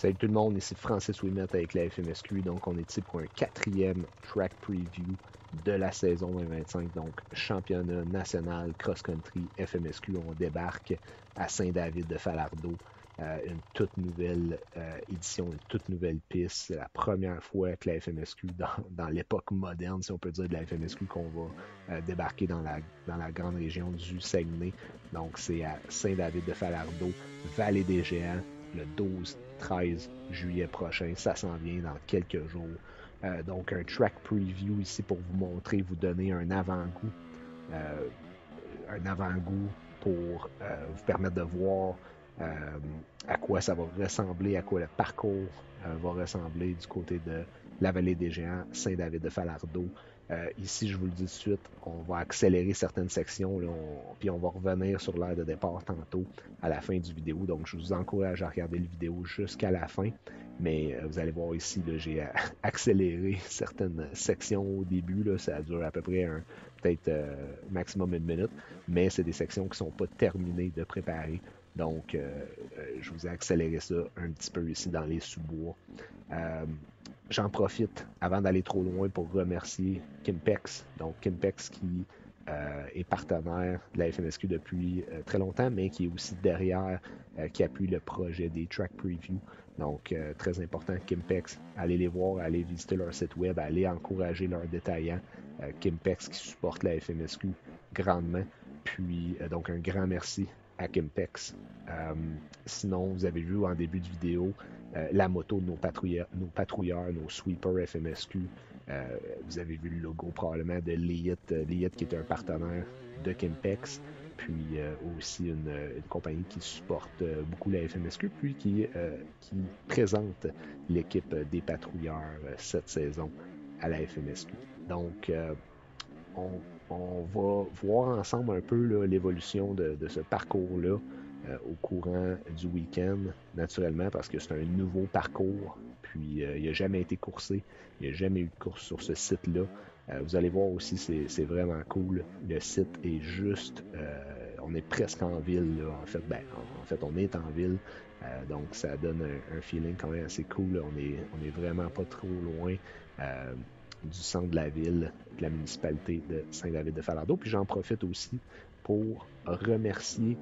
Salut tout le monde, ici Francis Ouimet avec la FMSQ. Donc, on est ici pour un quatrième track preview de la saison 2025. Donc, championnat national cross-country FMSQ. On débarque à Saint-David de Falardeau. Une toute nouvelle édition, une toute nouvelle piste. C'est la première fois que la FMSQ, dans l'époque moderne, si on peut dire, de la FMSQ, qu'on va débarquer dans la grande région du Saguenay. Donc, c'est à Saint-David de Falardeau, Vallée des Géants, le 12-13 juillet prochain. Ça s'en vient dans quelques jours. Donc, un track preview ici pour vous montrer, vous donner euh, un avant-goût pour vous permettre de voir euh, à quoi ça va ressembler, à quoi le parcours va ressembler du côté de la vallée des Géants, Saint-David de Falardeau. Ici, je vous le dis tout de suite, on va accélérer certaines sections, là, puis on va revenir sur l'heure de départ tantôt à la fin du vidéo. Donc, je vous encourage à regarder le vidéo jusqu'à la fin. Mais vous allez voir ici, j'ai accéléré certaines sections au début. Là, ça dure à peu près peut-être maximum une minute, mais c'est des sections qui ne sont pas terminées de préparer. Donc, je vous ai accéléré ça un petit peu ici dans les sous-bois. Euh, J'en profite avant d'aller trop loin pour remercier Kimpex. Donc, Kimpex qui est partenaire de la FMSQ depuis très longtemps, mais qui est aussi derrière, qui appuie le projet des track preview. Donc, très important, Kimpex, allez les voir, allez visiter leur site web, allez encourager leurs détaillants. Kimpex qui supporte la FMSQ grandement. Puis, donc, un grand merci à Kimpex. Euh, Sinon, vous avez vu en début de vidéo la moto de nos patrouilleurs, nos sweepers FMSQ. Vous avez vu le logo probablement de Leatt qui est un partenaire de Kimpex, puis aussi une compagnie qui supporte beaucoup la FMSQ, puis qui présente l'équipe des patrouilleurs cette saison à la FMSQ. Donc, on, on va voir ensemble un peu l'évolution de ce parcours-là au courant du week-end, naturellement, parce que c'est un nouveau parcours. Puis, il n'a jamais été coursé. Il n'y a jamais eu de course sur ce site-là. Vous allez voir aussi, c'est vraiment cool. Le site est juste, on est presque en ville. Là. En fait, on est en ville. Donc, ça donne un feeling quand même assez cool. On est vraiment pas trop loin. Du centre de la ville, de la municipalité de Saint-David-de-Falardeau. Puis j'en profite aussi pour remercier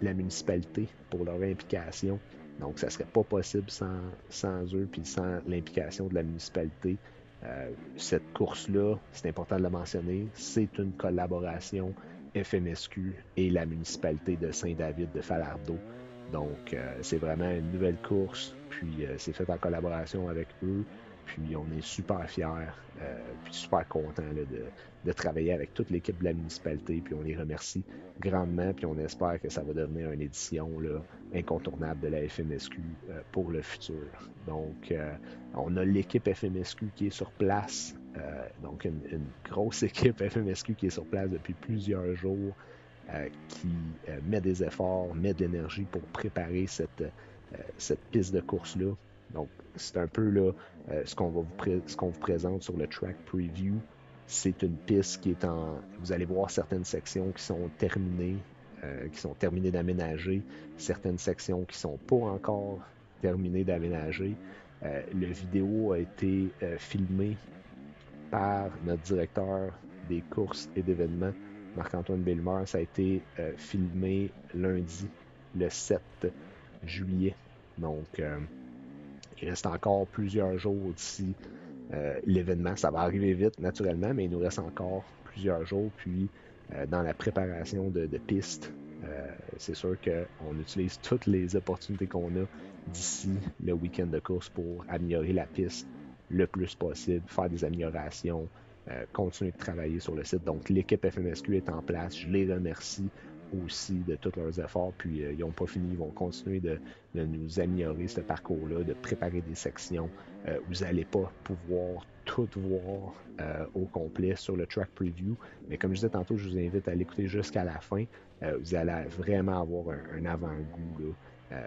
la municipalité pour leur implication. Donc, ça ne serait pas possible sans eux, puis sans l'implication de la municipalité. Cette course-là, c'est important de le mentionner, c'est une collaboration FMSQ et la municipalité de Saint-David-de-Falardeau. Donc, c'est vraiment une nouvelle course, puis c'est fait en collaboration avec eux. Puis on est super fiers, puis super contents de travailler avec toute l'équipe de la municipalité. Puis on les remercie grandement, puis on espère que ça va devenir une édition là, incontournable de la FMSQ pour le futur. Donc, on a l'équipe FMSQ qui est sur place, donc une grosse équipe FMSQ qui est sur place depuis plusieurs jours, qui met des efforts, met de l'énergie pour préparer cette piste de course-là. Donc, c'est un peu là, ce qu'on vous présente sur le track preview. C'est une piste qui est en. Vous allez voir certaines sections qui sont terminées d'aménager, certaines sections qui sont pas encore terminées d'aménager. Le vidéo a été filmé par notre directeur des courses et d'événements, Marc-Antoine Bellemare. Ça a été filmé lundi, le 7 juillet. Donc, il reste encore plusieurs jours d'ici l'événement. Ça va arriver vite, naturellement, mais il nous reste encore plusieurs jours. Puis, dans la préparation de pistes, c'est sûr qu'on utilise toutes les opportunités qu'on a d'ici le week-end de course pour améliorer la piste le plus possible, faire des améliorations, continuer de travailler sur le site. Donc, l'équipe FMSQ est en place. Je les remercie aussi de tous leurs efforts. Puis, ils n'ont pas fini. Ils vont continuer de nous améliorer ce parcours-là, de préparer des sections. Vous n'allez pas pouvoir tout voir au complet sur le track preview. Mais comme je disais tantôt, je vous invite à l'écouter jusqu'à la fin. Vous allez vraiment avoir un avant-goût là,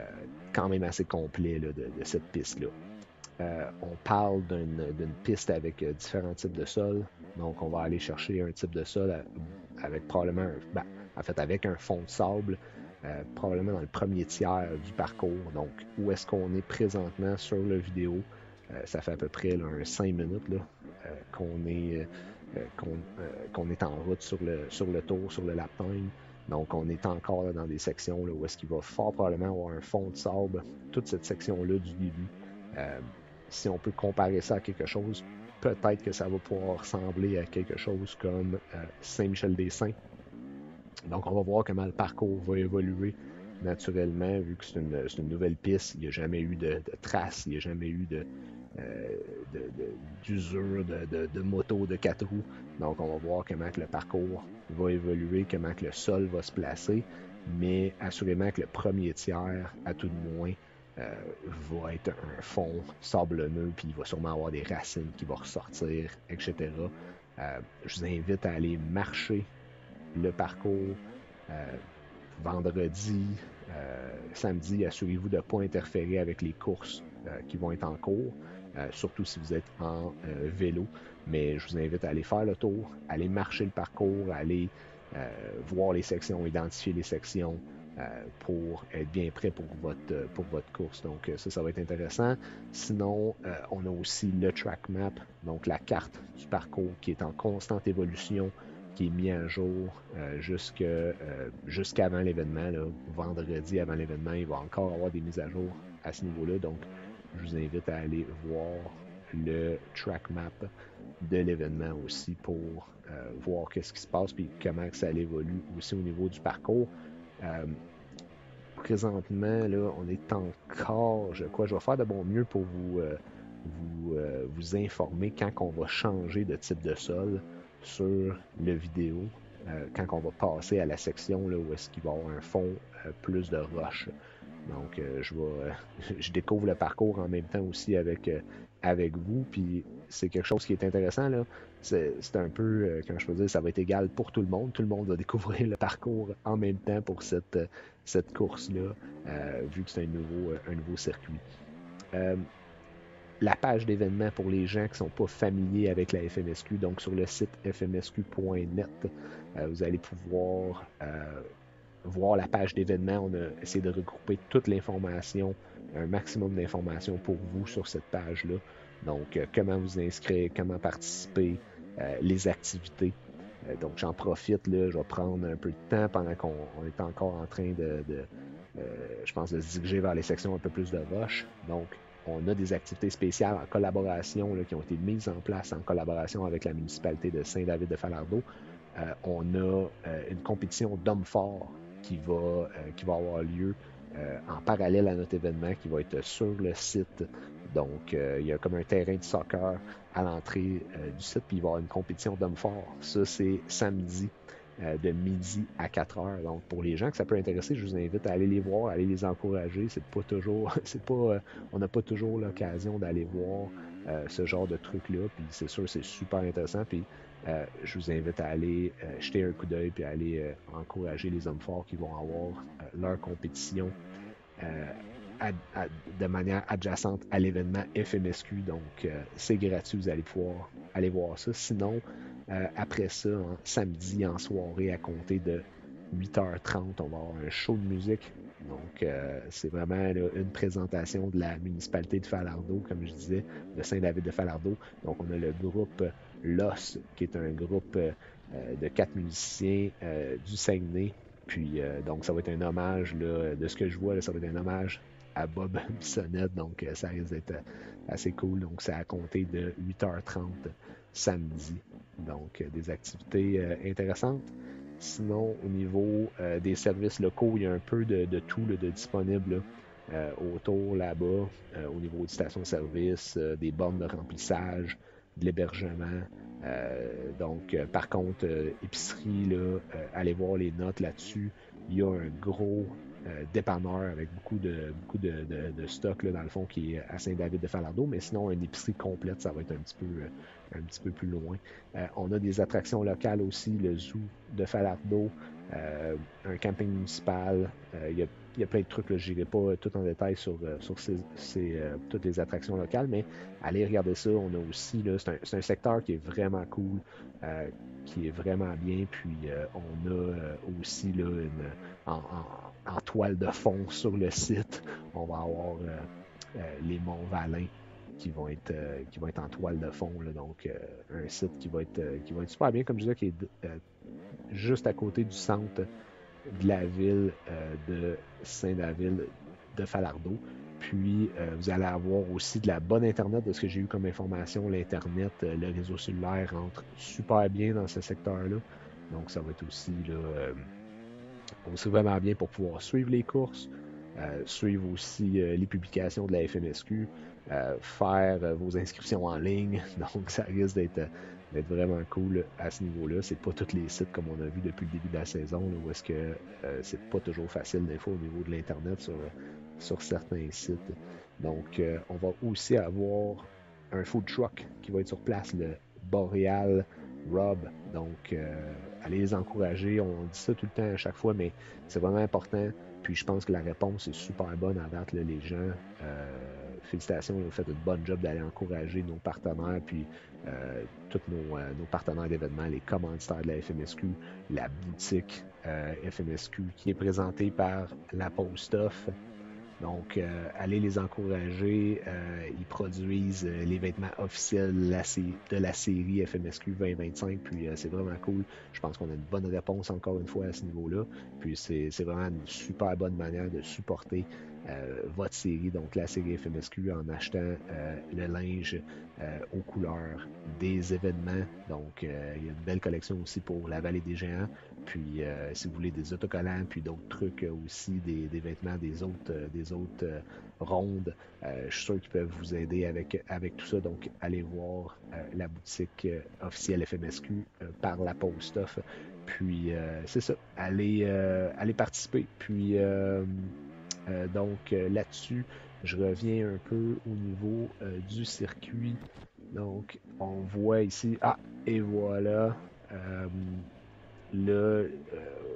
quand même assez complet là, de cette piste-là. On parle d'une piste avec différents types de sols. Donc, on va aller chercher un type de sol avec probablement, en fait, avec un fond de sable. probablement dans le premier tiers du parcours. Donc, où est-ce qu'on est présentement sur la vidéo? Ça fait à peu près là, 5 minutes là, qu'on est en route sur le tour, sur le lap time. Donc, on est encore là, dans des sections là, où est-ce qu'il va fort probablement avoir un fond de sable, toute cette section-là du début. Euh, si on peut comparer ça à quelque chose, peut-être que ça va pouvoir ressembler à quelque chose comme Saint-Michel-des-Saints. Donc, on va voir comment le parcours va évoluer naturellement, vu que c'est une nouvelle piste. Il n'y a jamais eu de traces, il n'y a jamais eu d'usure de moto de 4 roues. Donc, on va voir comment que le parcours va évoluer, comment que le sol va se placer. Mais assurément que le premier tiers, à tout de moins, va être un fond sablonneux, puis il va sûrement avoir des racines qui vont ressortir, etc. Je vous invite à aller marcher le parcours vendredi, samedi. Assurez-vous de ne pas interférer avec les courses qui vont être en cours, surtout si vous êtes en vélo. Mais je vous invite à aller faire le tour, aller marcher le parcours, aller voir les sections, identifier les sections pour être bien prêt pour votre course. Donc ça va être intéressant. Sinon, on a aussi le track map, donc la carte du parcours qui est en constante évolution, qui est mis à jour jusqu'avant l'événement. Là. Vendredi avant l'événement, il va encore avoir des mises à jour à ce niveau-là. Donc, je vous invite à aller voir le track map de l'événement aussi pour voir qu'est-ce qui se passe et comment que ça évolue aussi au niveau du parcours. Présentement, là, on est encore, je vais faire de mon mieux pour vous informer quand on va changer de type de sol sur le vidéo, quand on va passer à la section là, où est-ce qu'il va y avoir un fond plus de roche. Donc, je découvre le parcours en même temps aussi avec vous, puis c'est quelque chose qui est intéressant, là. C'est un peu, comment je peux dire, ça va être égal pour tout le monde. Tout le monde va découvrir le parcours en même temps pour cette course-là, vu que c'est un nouveau circuit. La page d'événements pour les gens qui ne sont pas familiers avec la FMSQ, donc sur le site fmsq.net, vous allez pouvoir voir la page d'événements. On a essayé de regrouper toute l'information, un maximum d'informations pour vous sur cette page-là. Donc, comment vous inscrire, comment participer, les activités. Donc, j'en profite, là, je vais prendre un peu de temps pendant qu'on est encore en train je pense, de se diriger vers les sections un peu plus de rush. Donc, on a des activités spéciales en collaboration là, qui ont été mises en place en collaboration avec la municipalité de Saint-David-de-Falardeau. On a une compétition d'hommes forts qui va avoir lieu en parallèle à notre événement qui va être sur le site. Donc, il y a comme un terrain de soccer à l'entrée du site, puis il va y avoir une compétition d'hommes forts. Ça, c'est samedi de midi à 4 heures. Donc, pour les gens que ça peut intéresser, je vous invite à aller les voir, à aller les encourager. C'est pas toujours, on n'a pas toujours l'occasion d'aller voir ce genre de trucs-là. Puis c'est sûr, c'est super intéressant. Puis je vous invite à aller jeter un coup d'œil puis à aller encourager les hommes forts qui vont avoir leur compétition de manière adjacente à l'événement FMSQ. Donc, c'est gratuit, vous allez pouvoir aller voir ça. Sinon, après ça, samedi en soirée, à compter de 8h30, on va avoir un show de musique. Donc, c'est vraiment là, une présentation de la municipalité de Falardeau, comme je disais, de Saint-David-de-Falardeau. Donc, on a le groupe LOS, qui est un groupe de 4 musiciens du Saguenay. Puis, donc, ça va être un hommage, là, de ce que je vois, là, ça va être un hommage à Bob Bissonnette. Donc, ça risque d'être assez cool. Donc, c'est à compter de 8h30 samedi. Donc, des activités intéressantes. Sinon, au niveau des services locaux, il y a un peu de tout là, de disponible autour là-bas, au niveau des stations-service, des bornes de remplissage, de l'hébergement. Donc, par contre, épicerie, là, allez voir les notes là-dessus. Il y a un gros dépanneur avec beaucoup de stock, là, dans le fond, qui est à Saint-David-de-Falardeau. Mais sinon, une épicerie complète, ça va être un petit peu plus loin. On a des attractions locales aussi, le zoo de Falardeau, un camping municipal. Il y a plein de trucs, je n'irai pas tout en détail sur toutes les attractions locales, mais allez regarder ça. On a aussi, là, c'est un secteur qui est vraiment cool, qui est vraiment bien. Puis on a aussi là, en toile de fond sur le site, on va avoir les Monts Valin qui vont être en toile de fond. Là, donc, un site qui va être super bien, comme je disais, qui est juste à côté du centre de la ville de Saint-David de Falardeau. Puis, vous allez avoir aussi de la bonne Internet, de ce que j'ai eu comme information. L'Internet, le réseau cellulaire rentre super bien dans ce secteur-là. Donc, ça va être aussi vraiment bien pour pouvoir suivre les courses, suivre aussi les publications de la FMSQ, faire vos inscriptions en ligne. Donc, ça risque d'être vraiment cool à ce niveau-là. C'est pas tous les sites comme on a vu depuis le début de la saison, là, où est-ce que c'est pas toujours facile des fois au niveau de l'Internet sur certains sites. Donc, on va aussi avoir un food truck qui va être sur place, le Boreal Rob. Donc, allez les encourager. On dit ça tout le temps à chaque fois, mais c'est vraiment important. Puis je pense que la réponse est super bonne à date, là, les gens. Félicitations, vous faites une bonne job d'aller encourager nos partenaires, puis tous nos partenaires d'événements, les commanditaires de la FMSQ, la boutique FMSQ qui est présentée par la Post-Off. Donc, allez les encourager. Ils produisent les vêtements officiels de la série FMSQ 2025. Puis, c'est vraiment cool. Je pense qu'on a une bonne réponse encore une fois à ce niveau-là. Puis, c'est vraiment une super bonne manière de supporter votre série, donc la série FMSQ, en achetant le linge aux couleurs des événements. Donc, il y a une belle collection aussi pour la Vallée des Géants. Puis, si vous voulez des autocollants, puis d'autres trucs aussi, des vêtements des autres rondes, je suis sûr qu'ils peuvent vous aider avec tout ça. Donc, allez voir la boutique officielle FMSQ par la Post-Off. Puis, c'est ça. Allez participer. Puis, donc, là-dessus, je reviens un peu au niveau du circuit. Donc, on voit ici. Ah, et voilà. Euh, Là,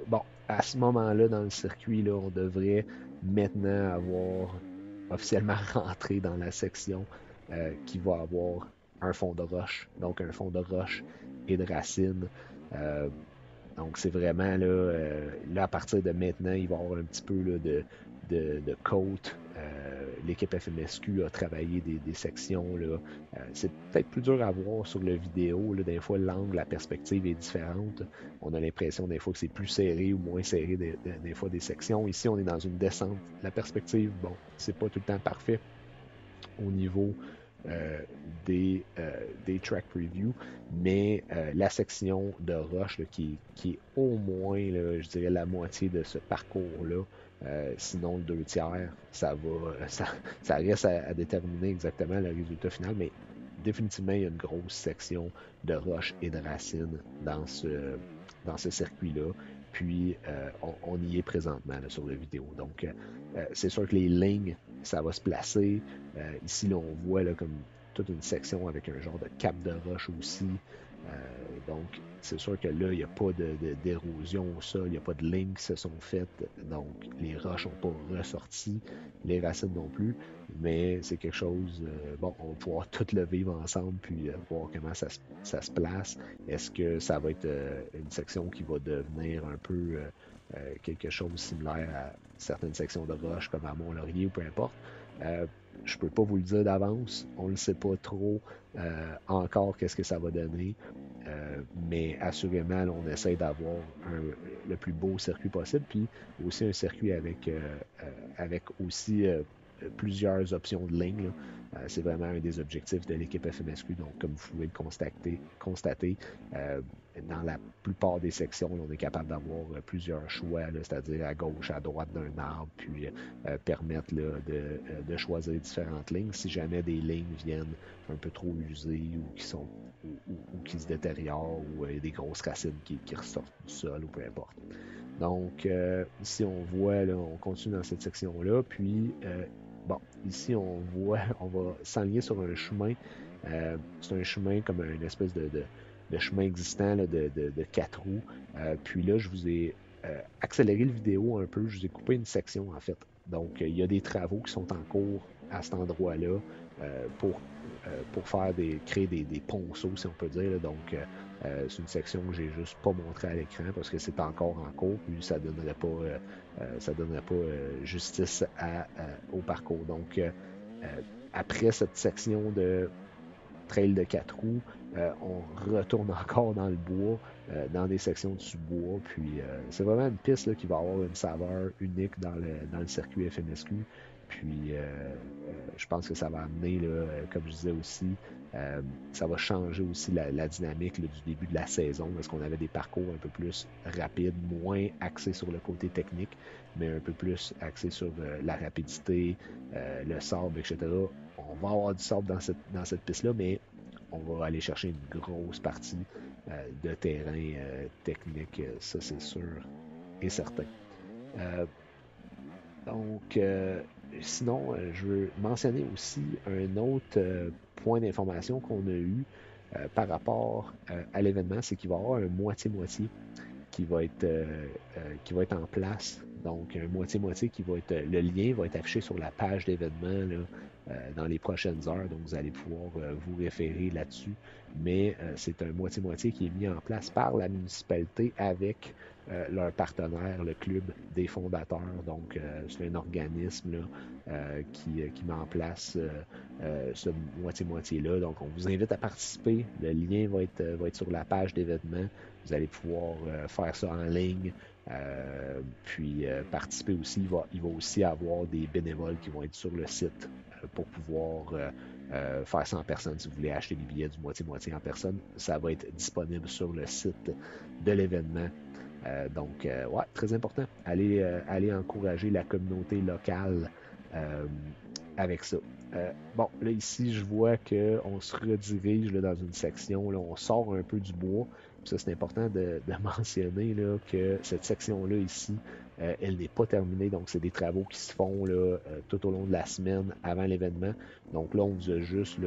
bon, à ce moment-là, dans le circuit, là, on devrait maintenant avoir officiellement rentré dans la section qui va avoir un fond de roche. Donc, un fond de roche et de racines. Euh, donc, c'est vraiment là, à partir de maintenant, il va y avoir un petit peu là, de côte. L'équipe FMSQ a travaillé des sections. Là. C'est peut-être plus dur à voir sur la vidéo. Là. Des fois, l'angle, la perspective est différente. On a l'impression des fois que c'est plus serré ou moins serré des fois des sections. Ici, on est dans une descente. La perspective, bon, c'est pas tout le temps parfait au niveau euh, des track previews, mais la section de roche là, qui est au moins, là, je dirais, la moitié de ce parcours-là, sinon le 2 tiers, ça reste à déterminer exactement le résultat final, mais définitivement, il y a une grosse section de roche et de racines dans ce circuit-là. Puis, on y est présentement là, sur la vidéo. Donc, c'est sûr que les lignes, ça va se placer. Ici, là, on voit là, comme toute une section avec un genre de cap de roche aussi. Donc, c'est sûr que là, il n'y a pas d'érosion au sol, il n'y a pas de lignes qui se sont faites. Donc, les roches n'ont pas ressorti, les racines non plus. Mais c'est quelque chose, bon, on va pouvoir tout le vivre ensemble puis voir comment ça se place. Est-ce que ça va être une section qui va devenir un peu quelque chose similaire à certaines sections de roche comme à Mont-Laurier ou peu importe? Je peux pas vous le dire d'avance. On ne sait pas trop encore qu'est-ce que ça va donner. Mais assurément, là, on essaie d'avoir le plus beau circuit possible. Puis aussi un circuit avec aussi plusieurs options de ligne. C'est vraiment un des objectifs de l'équipe FMSQ. Donc, comme vous pouvez le constater dans la plupart des sections, là, on est capable d'avoir plusieurs choix, c'est-à-dire à gauche, à droite d'un arbre, puis permettre là, de choisir différentes lignes. Si jamais des lignes viennent un peu trop usées ou qui se détériorent ou des grosses racines qui ressortent du sol ou peu importe. Donc, ici, on voit, là, on continue dans cette section-là. Puis, bon, ici, on voit, on va s'enligner sur un chemin. C'est un chemin comme une espèce de chemin existant là, de 4 roues. Puis là, je vous ai accéléré le vidéo un peu. Je vous ai coupé une section, en fait. Donc, il y a des travaux qui sont en cours à cet endroit-là pour pour créer des ponceaux, si on peut dire. Là. Donc, c'est une section que j'ai juste pas montrée à l'écran parce que c'est encore en cours, puis ça donnerait pas justice au parcours. Donc, après cette section de trail de 4 roues, on retourne encore dans le bois, dans des sections de sous-bois. Puis c'est vraiment une piste là, qui va avoir une saveur unique dans le circuit FMSQ. Puis je pense que ça va amener, là, comme je disais aussi, ça va changer aussi la dynamique là, du début de la saison, parce qu'on avait des parcours un peu plus rapides, moins axés sur le côté technique, mais un peu plus axés sur la rapidité, le sable, etc. On va avoir du sable dans cette piste-là, mais on va aller chercher une grosse partie de terrain technique, ça c'est sûr et certain. Euh, donc, sinon, je veux mentionner aussi un autre point d'information qu'on a eu par rapport à l'événement, c'est qu'il va y avoir un moitié-moitié qui va être en place. Donc, un moitié-moitié qui va être. Le lien va être affiché sur la page d'événement dans les prochaines heures. Donc, vous allez pouvoir vous référer là-dessus. Mais c'est un moitié-moitié qui est mis en place par la municipalité avec leur partenaire, le Club des fondateurs. Donc, c'est un organisme là, qui met en place ce moitié-moitié-là. Donc, on vous invite à participer. Le lien va être sur la page d'événement. Vous allez pouvoir faire ça en ligne, puis participer aussi. Il va aussi avoir des bénévoles qui vont être sur le site pour pouvoir faire ça en personne. Si vous voulez acheter des billets du moitié-moitié en personne, ça va être disponible sur le site de l'événement. Donc, ouais, très important. Allez encourager la communauté locale avec ça. Bon, là ici, je vois qu'on se redirige là, dans une section, là, on sort un peu du bois. Ça, c'est important de mentionner là, que cette section-là ici, elle n'est pas terminée. Donc, c'est des travaux qui se font là, tout au long de la semaine avant l'événement. Donc là, on vous a juste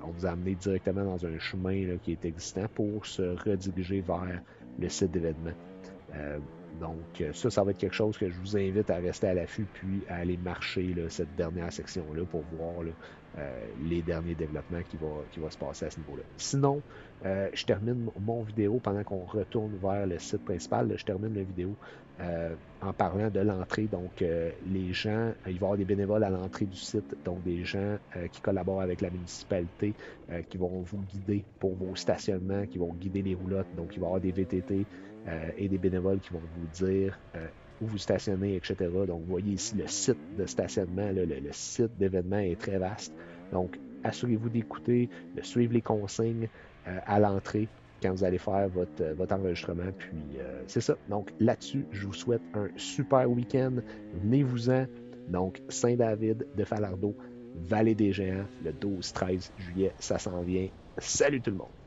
on vous a amené directement dans un chemin là, qui est existant pour se rediriger vers le site d'événement. Donc, ça va être quelque chose que je vous invite à rester à l'affût puis à aller marcher là, cette dernière section-là pour voir là, les derniers développements qui va se passer à ce niveau-là. Sinon, je termine mon vidéo pendant qu'on retourne vers le site principal. Là, je termine la vidéo en parlant de l'entrée. Donc, les gens, il va y avoir des bénévoles à l'entrée du site, donc des gens qui collaborent avec la municipalité, qui vont vous guider pour vos stationnements, qui vont guider les roulottes. Donc, il va y avoir des VTT et des bénévoles qui vont vous dire où vous stationnez, etc. Donc, vous voyez ici le site de stationnement, là, le site d'événement est très vaste. Donc, assurez-vous d'écouter, de suivre les consignes à l'entrée quand vous allez faire votre enregistrement. Puis, c'est ça. Donc, là-dessus, je vous souhaite un super week-end. Venez-vous-en. Donc, Saint-David de Falardeau, Vallée des Géants, le 12-13 juillet, ça s'en vient. Salut tout le monde!